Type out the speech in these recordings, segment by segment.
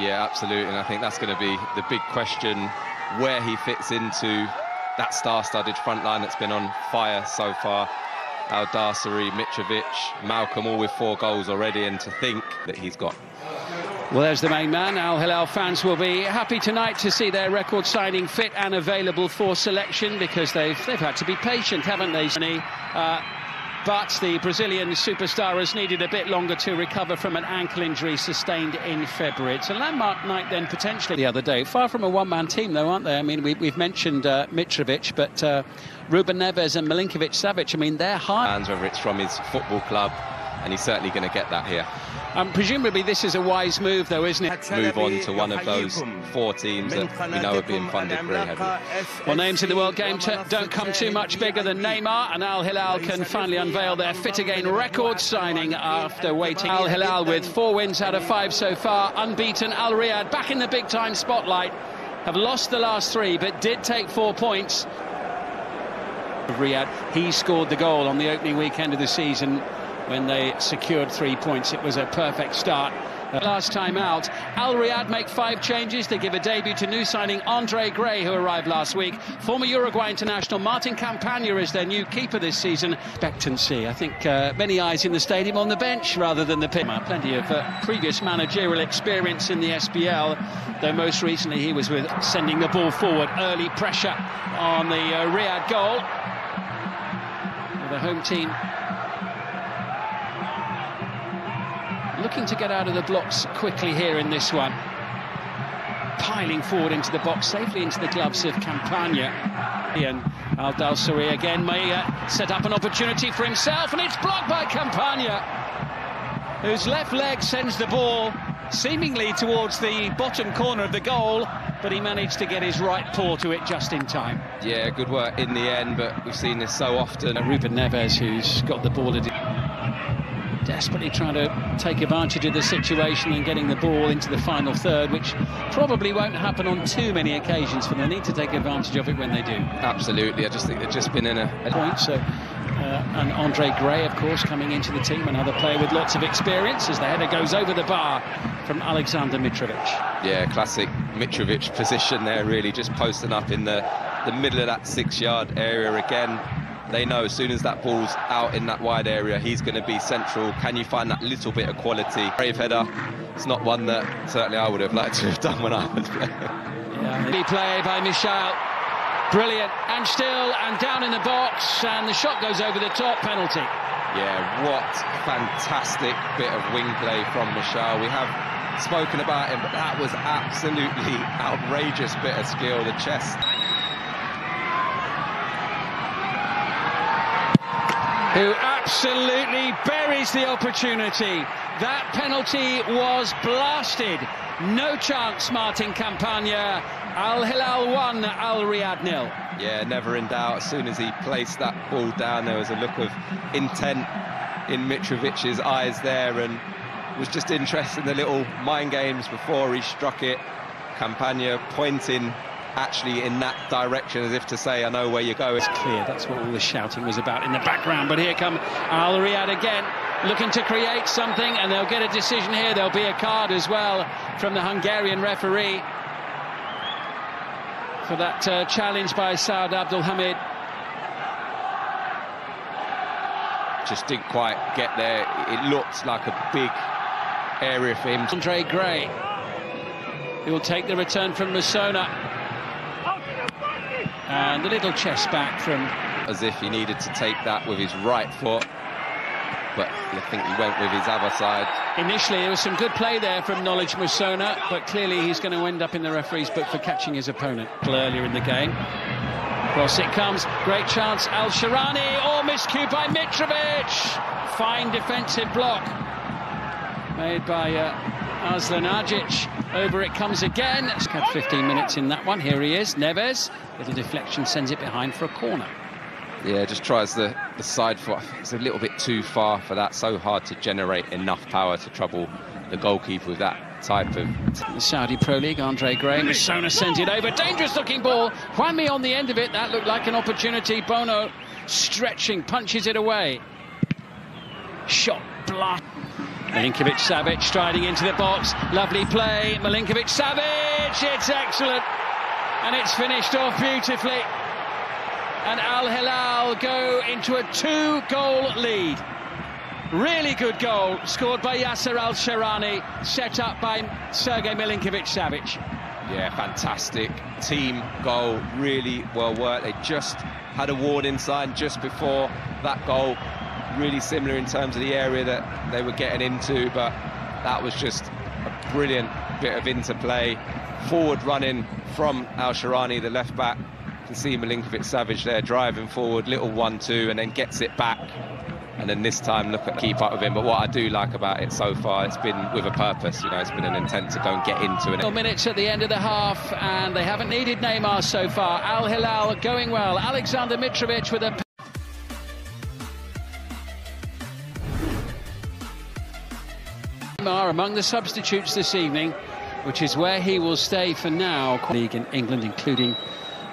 Yeah, absolutely, and I think that's going to be the big question, where he fits into that star-studded front line that's been on fire so far. Al-Dassari, Mitrovic, Malcolm, all with 4 goals already, and to think that he's got. Well, there's the main man. Al Hilal fans will be happy tonight to see their record signing fit and available for selection, because they've had to be patient, haven't they? But the Brazilian superstar has needed a bit longer to recover from an ankle injury sustained in February. It's a landmark night then, potentially, the other day. Far from a one-man team, though, aren't they? I mean, we've mentioned Mitrovic, but Ruben Neves and Milinkovic-Savic, I mean, they're high. Whether it's from his football club, and he's certainly going to get that here. Presumably this is a wise move, though, isn't it? Move on to one of those 4 teams that we know are being funded very heavily. Well, names in the World Game don't come too much bigger than Neymar, and Al Hilal can finally unveil their fit again record signing after waiting. Al Hilal with 4 wins out of 5 so far, unbeaten. Al Riyadh back in the big-time spotlight, have lost the last 3 but did take 4 points. Riyadh, he scored the goal on the opening weekend of the season when they secured 3 points. It was a perfect start. Last time out, Al Riyadh make 5 changes. They give a debut to new signing Andre Gray, who arrived last week. Former Uruguay international Martin Campaña is their new keeper this season. Expectancy. I think many eyes in the stadium on the bench rather than the pitch. Plenty of previous managerial experience in the SPL, though most recently he was with sending the ball forward. Early pressure on the Riyadh goal. The home team looking to get out of the blocks quickly here in this one. Piling forward into the box, safely into the gloves of Campaña. And Al-Dassari again may set up an opportunity for himself, and it's blocked by Campaña, whose left leg sends the ball seemingly towards the bottom corner of the goal, but he managed to get his right paw to it just in time. Yeah, good work in the end, but we've seen this so often. Ruben Neves, who's got the ball desperately trying to take advantage of the situation and getting the ball into the final third, which probably won't happen on too many occasions for them. They need to take advantage of it when they do. Absolutely, I just think they've just been in a point. So, and Andre Gray, of course, coming into the team, another player with lots of experience, as the header goes over the bar from Alexander Mitrovic. Yeah, classic Mitrovic position there, really, just posting up in the middle of that 6-yard area again. They know as soon as that ball's out in that wide area, he's going to be central. Can you find that little bit of quality? Brave header. It's not one that certainly I would have liked to have done when I was playing. Yeah, play by Michel. Brilliant. And still, and down in the box, and the shot goes over the top. Penalty. Yeah, what fantastic bit of wing play from Michel. We have spoken about him, but that was absolutely outrageous bit of skill. The chest. Who absolutely buries the opportunity. That penalty was blasted. No chance, Martin Campaña. Al Hilal 1, Al Riyadh 0. Yeah, never in doubt. As soon as he placed that ball down, there was a look of intent in Mitrovic's eyes there, and was just interested in the little mind games before he struck it. Campaña pointing actually in that direction, as if to say, I know where you're going. It's clear that's what all the shouting was about in the background, but here come Al Riyadh again, looking to create something, and they'll get a decision here. There'll be a card as well from the Hungarian referee for that challenge by Saad Abdulhamid. Just didn't quite get there. It looked like a big area for him. Andre Gray, he will take the return from Musona. And a little chest back from... As if he needed to take that with his right foot, but I think he went with his other side. Initially, there was some good play there from Knowledge Musona, but clearly he's going to end up in the referee's book for catching his opponent earlier in the game. Cross it comes, great chance, Al-Sharani, or miscue by Mitrovic! Fine defensive block made by Aslan Agic. Over it comes again. It's had 15 minutes in that one. Here he is, Neves. Little deflection sends it behind for a corner. Yeah, just tries the side foot. It's a little bit too far for that. So hard to generate enough power to trouble the goalkeeper with that type of... The Saudi Pro League, Andre Gray. Musona sends it over. Dangerous looking ball. Juanmi on the end of it. That looked like an opportunity. Bono stretching, punches it away. Shot blocked. Milinkovic-Savic striding into the box. Lovely play. Milinkovic-Savic. It's excellent. And it's finished off beautifully. And Al Hilal go into a 2-goal lead. Really good goal, scored by Yasser Al-Sharani, set up by Sergej Milinkovic-Savic. Yeah, fantastic team goal, really well worked. They just had a warning sign just before that goal. Really similar in terms of the area that they were getting into, but that was just a brilliant bit of interplay. Forward running from Al-Sharani, the left-back. You can see Milinkovic-Savic there driving forward, little 1-2, and then gets it back. And then this time, look at keep up with him. But what I do like about it so far, it's been with a purpose. You know, it's been an intent to go and get into it. Minutes at the end of the half, and they haven't needed Neymar so far. Al Hilal going well. Alexander Mitrovic with a... Neymar among the substitutes this evening, which is where he will stay for now. League in England, including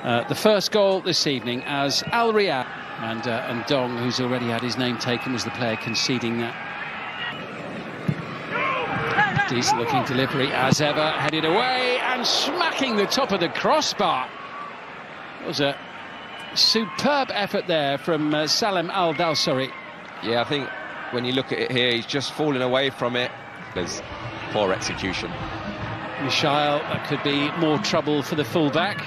the first goal this evening as Al Riyadh. And Dong, who's already had his name taken, was the player conceding that. Decent looking delivery as ever, headed away and smacking the top of the crossbar. It was a superb effort there from Salem Al-Dawsari. Yeah, I think when you look at it here, he's just falling away from it. There's poor execution. Michail, that could be more trouble for the fullback,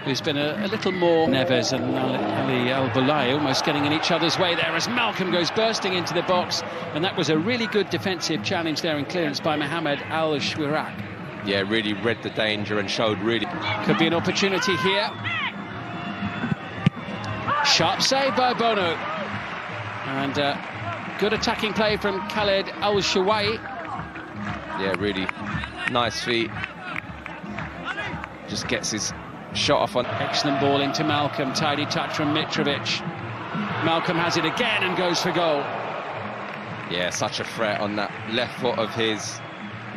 who's been a little more. Neves and Ali Al-Bulai almost getting in each other's way there as Malcolm goes bursting into the box, and that was a really good defensive challenge there in clearance by Mohamed Al-Shwirak. Yeah, really read the danger and showed really... Could be an opportunity here. Sharp save by Bono. And good attacking play from Khaled Al-Shawai. Yeah, really nice feet. Just gets his shot off on. Excellent ball into Malcolm, tidy touch from Mitrovic. Malcolm has it again and goes for goal. Yeah, such a threat on that left foot of his.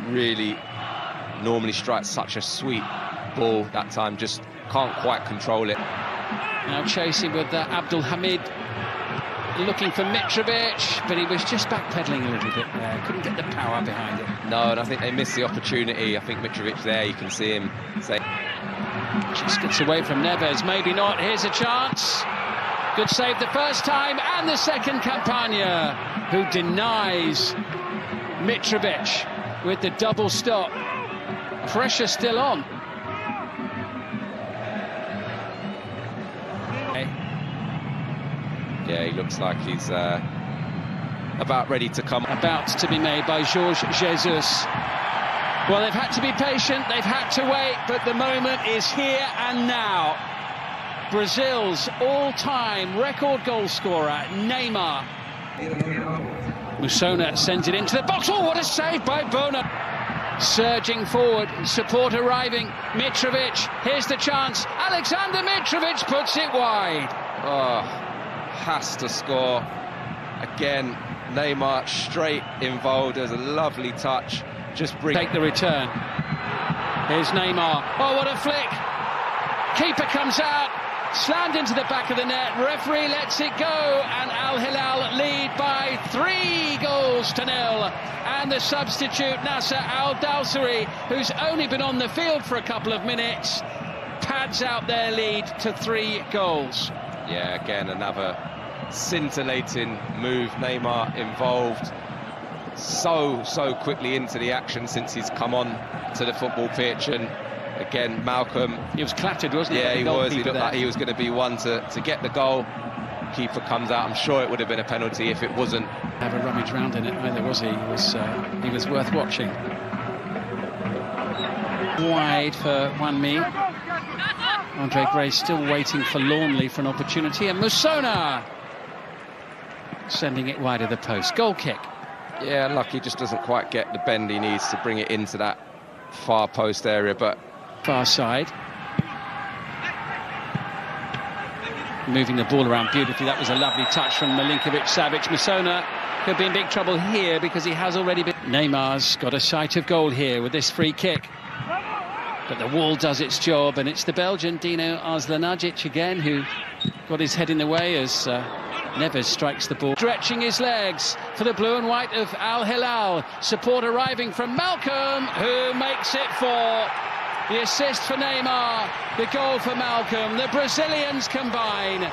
Really normally strikes such a sweet ball. That time just can't quite control it. Now chasing with Abdul Hamid, looking for Mitrovic, but he was just backpedaling a little bit there. Couldn't get the power behind it. No, and I think they missed the opportunity. I think Mitrovic there, you can see him say... Just gets away from Neves, maybe not. Here's a chance. Good save the first time, and the second. Campagna, who denies Mitrovic with the double stop. Pressure still on. Yeah, he looks like he's about ready to come. About to be made by Jorge Jesus. Well, they've had to be patient, they've had to wait, but the moment is here and now. Brazil's all-time record goal scorer, Neymar. Musona sends it into the box. Oh, what a save by Bono. Surging forward, support arriving. Mitrovic, here's the chance. Alexander Mitrovic puts it wide. Oh, has to score. Again, Neymar straight involved. There's a lovely touch. Just take the return. Here's Neymar. Oh, what a flick. Keeper comes out, slammed into the back of the net. Referee lets it go, and Al Hilal lead by 3-0. And the substitute, Nassr Al-Dawsari, who's only been on the field for a couple of minutes, pads out their lead to 3 goals. Yeah, again, another scintillating move. Neymar involved so quickly into the action since he's come on to the football pitch. And again, Malcolm, he was clattered, wasn't he? Yeah, he was. He looked like he was going to be one to get the goal. Keeper comes out. I'm sure it would have been a penalty if it wasn't. Have a rummage round in it either, was he? He was worth watching. Wide for Wanmi. Andre Gray still waiting forlornly for an opportunity, and Musona sending it wide of the post. Goal kick. Yeah, lucky, just doesn't quite get the bend he needs to bring it into that far post area, but... Far side. Moving the ball around beautifully. That was a lovely touch from Milinkovic-Savic. Musona could be in big trouble here because he has already been... Neymar's got a sight of goal here with this free kick. But the wall does its job, and it's the Belgian Dino Arzlanagic again who got his head in the way as Neves strikes the ball, stretching his legs for the blue and white of Al Hilal. Support arriving from Malcolm, who makes it 4. The assist for Neymar, the goal for Malcolm. The Brazilians combine.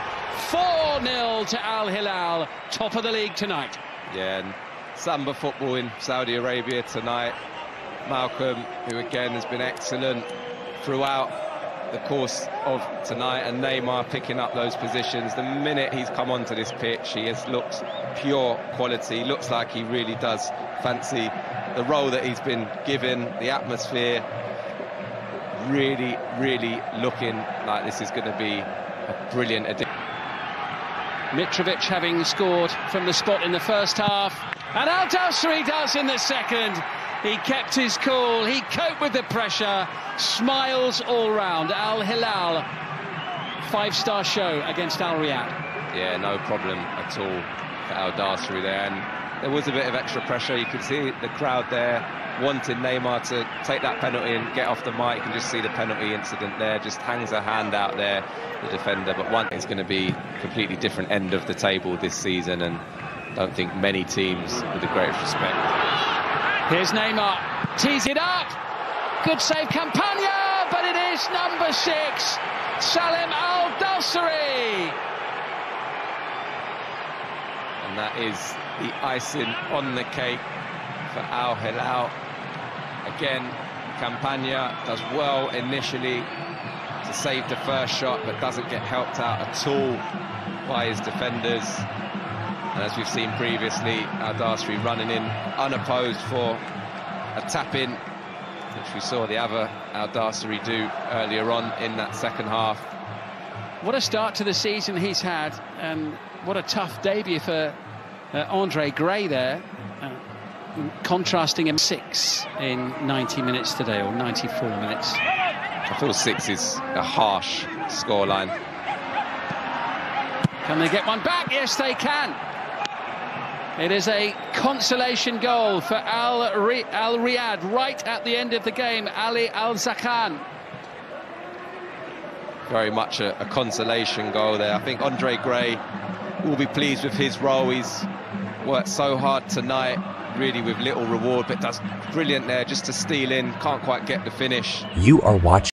4-0 to Al Hilal, top of the league tonight. Yeah, and Samba football in Saudi Arabia tonight. Malcolm, who again has been excellent throughout the course of tonight, and Neymar picking up those positions. The minute he's come onto this pitch, he has looked pure quality. Looks like he really does fancy the role that he's been given, the atmosphere. Really, really looking like this is going to be a brilliant addition. Mitrovic having scored from the spot in the first half, and Al Dawsari does in the second. He kept his cool, he coped with the pressure, smiles all round. Al Hilal, 5-star show against Al Riyadh. Yeah, no problem at all for Al Dawsari there, and there was a bit of extra pressure. You could see the crowd there wanting Neymar to take that penalty and get off the mark. You can just see the penalty incident there, just hangs a hand out there, the defender. But one is going to be a completely different end of the table this season, and I don't think many teams with the greatest respect. Here's Neymar, tees it up, good save Campagna, but it is number 6, Salim Al Dawsari. And that is the icing on the cake for Al Hilal. Again, Campagna does well initially to save the first shot, but doesn't get helped out at all by his defenders. And as we've seen previously, Al Dawsari running in unopposed for a tap-in, which we saw the other Al Dawsari do earlier on in that second half. What a start to the season he's had, and what a tough debut for Andre Gray there. Contrasting him 6 in 90 minutes today, or 94 minutes. I feel 6 is a harsh scoreline. Can they get one back? Yes, they can. It is a consolation goal for Al Riyadh right at the end of the game. Ali Al-Zakhan. Very much a consolation goal there. I think Andre Gray will be pleased with his role. He's worked so hard tonight, really with little reward, but does brilliant there just to steal in. Can't quite get the finish. You are watching